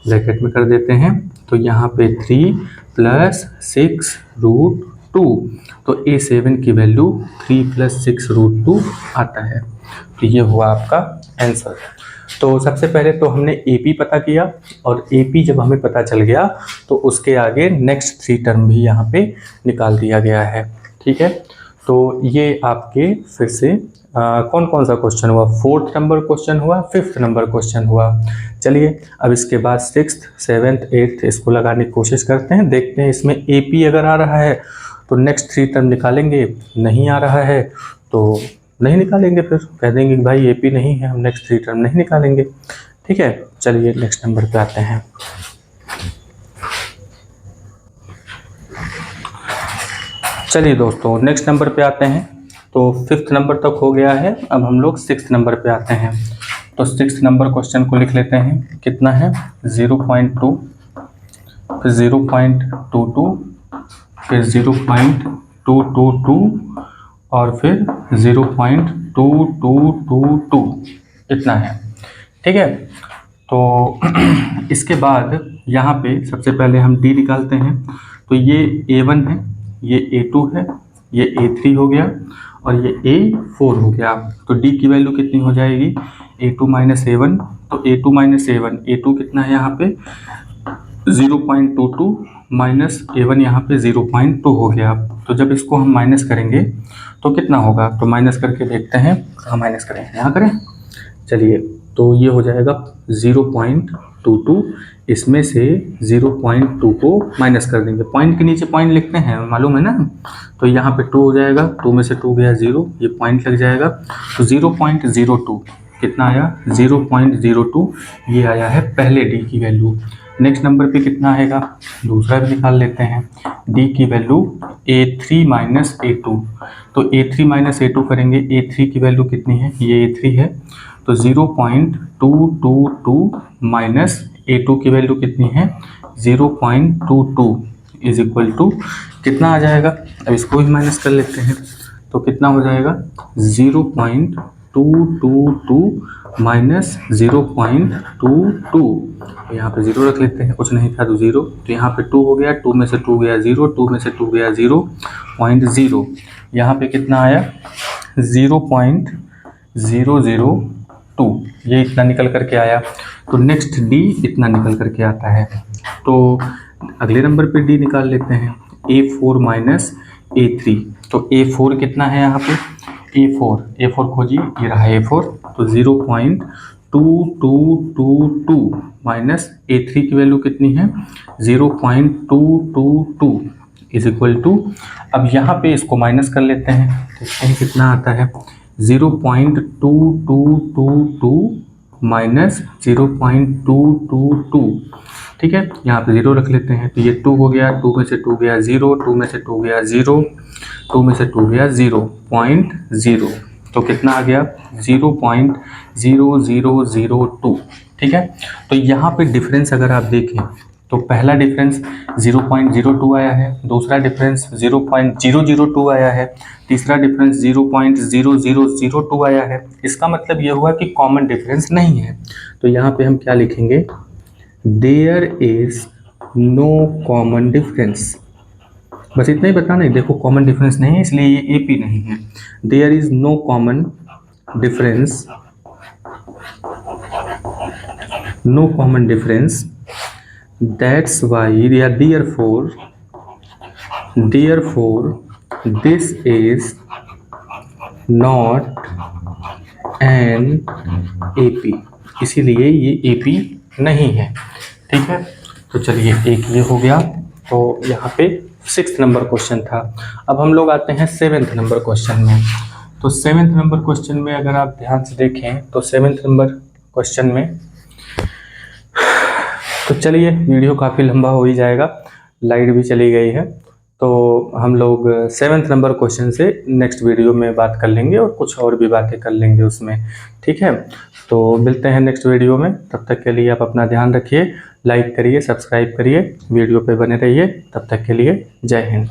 ब्रैकेट में कर देते हैं, तो यहाँ पे 3 + 6√2, तो A7 की वैल्यू 3 + 6√2 आता है। तो ये हुआ आपका आंसर। तो सबसे पहले तो हमने AP पता किया, और AP जब हमें पता चल गया तो उसके आगे नेक्स्ट 3 टर्म भी यहाँ पे निकाल दिया गया है। ठीक है, तो ये आपके फिर से कौन कौन सा क्वेश्चन हुआ, 4th नंबर क्वेश्चन हुआ, 5th नंबर क्वेश्चन हुआ। चलिए अब इसके बाद 6th 7th 8th इसको लगाने की कोशिश करते हैं, देखते हैं इसमें AP अगर आ रहा है तो नेक्स्ट 3 टर्म निकालेंगे, नहीं आ रहा है तो नहीं निकालेंगे, फिर कह देंगे कि भाई AP नहीं है, हम नेक्स्ट 3 टर्म नहीं निकालेंगे। ठीक है, चलिए नेक्स्ट नंबर पे आते हैं। चलिए दोस्तों नेक्स्ट नंबर पे आते हैं। तो 5th नंबर तक हो गया है, अब हम लोग 6th नंबर पे आते हैं। तो 6th नंबर क्वेश्चन को लिख लेते हैं, कितना है 0.2, फिर 0.22, फिर 0.222 और फिर 0.2222 इतना है। ठीक है, तो इसके बाद यहाँ पे सबसे पहले हम D निकालते हैं। तो ये A1 है, ये A2 है, ये A3 हो गया और ये A4 हो गया। तो D की वैल्यू कितनी हो जाएगी, A2 माइनस A1, तो A2 माइनस A1, A2 कितना है यहाँ पे 0.22 माइनस A1 यहाँ पे 0.2 हो गया। तो जब इसको हम माइनस करेंगे तो कितना होगा, तो माइनस करके देखते हैं, कहाँ माइनस करें, यहाँ करें। चलिए तो ये हो जाएगा 0.22, इसमें से 0.2 को माइनस कर देंगे, पॉइंट के नीचे पॉइंट लिखते हैं, मालूम है ना। तो यहाँ पे 2 हो जाएगा, 2 में से 2 गया 0, ये पॉइंट लग जाएगा। तो 0.02 कितना आया 0.02, ये आया है पहले D की वैल्यू। नेक्स्ट नंबर पे कितना आएगा, दूसरा भी निकाल लेते हैं। D की वैल्यू A3 माइनस A2, तो A3 माइनस A2 करेंगे, A3 की वैल्यू कितनी है, ये A3 है, तो 0.222 माइनस A2 की वैल्यू कितनी है 0.22 इज इक्वल टू कितना आ जाएगा, अब इसको भी माइनस कर लेते हैं। तो कितना हो जाएगा 0.222 माइनस 0.22, यहाँ पे 0 रख लेते हैं, कुछ नहीं था तो 0, तो यहाँ पे 2 हो गया, 2 में से 2 गया 0, 2 में से 2 गया 0.0, यहाँ पे कितना आया 0.002, ये इतना निकल करके आया। तो नेक्स्ट D इतना निकल करके आता है। तो अगले नंबर पे D निकाल लेते हैं, A4 माइनस A3, तो A4 कितना है यहाँ पे A4 खोजिए, ये रहा A4, तो 0.2222 माइनस A3 की वैल्यू कितनी है 0.222 इज इक्वल टू, अब यहाँ पे इसको माइनस कर लेते हैं, देखते हैं कितना आता है 0.2222 माइनस 0.222। ठीक है, यहाँ पे 0 रख लेते हैं, तो ये 2 हो गया, 2 में से 2 गया 0, 2 में से 2 गया 0, 2 में से 2 गया 0.0, तो कितना आ गया 0.0002। ठीक है, तो यहाँ पे डिफरेंस अगर आप देखें तो पहला डिफरेंस 0.02 आया है, दूसरा डिफरेंस 0.002 आया है, तीसरा डिफरेंस 0.0002 आया है। इसका मतलब यह हुआ कि कॉमन डिफरेंस नहीं है। तो यहाँ पे हम क्या लिखेंगे, there is no common difference, बस इतना ही बताना है। देखो कॉमन डिफरेंस नहीं है इसलिए ये AP नहीं है। There is no common difference, no common difference, that's why या therefore this is not an AP, इसीलिए ये AP नहीं है। ठीक है, तो चलिए एक ये हो गया। तो यहाँ पे 6th नंबर क्वेश्चन था। अब हम लोग आते हैं 7th नंबर क्वेश्चन में। तो 7th नंबर क्वेश्चन में अगर आप ध्यान से देखें तो 7th नंबर क्वेश्चन में, तो चलिए वीडियो काफ़ी लंबा हो ही जाएगा, लाइट भी चली गई है, तो हम लोग 7th नंबर क्वेश्चन से नेक्स्ट वीडियो में बात कर लेंगे और कुछ और भी बातें कर लेंगे उसमें। ठीक है, तो मिलते हैं नेक्स्ट वीडियो में, तब तक के लिए आप अपना ध्यान रखिए, लाइक करिए, सब्सक्राइब करिए, वीडियो पे बने रहिए, तब तक के लिए जय हिंद।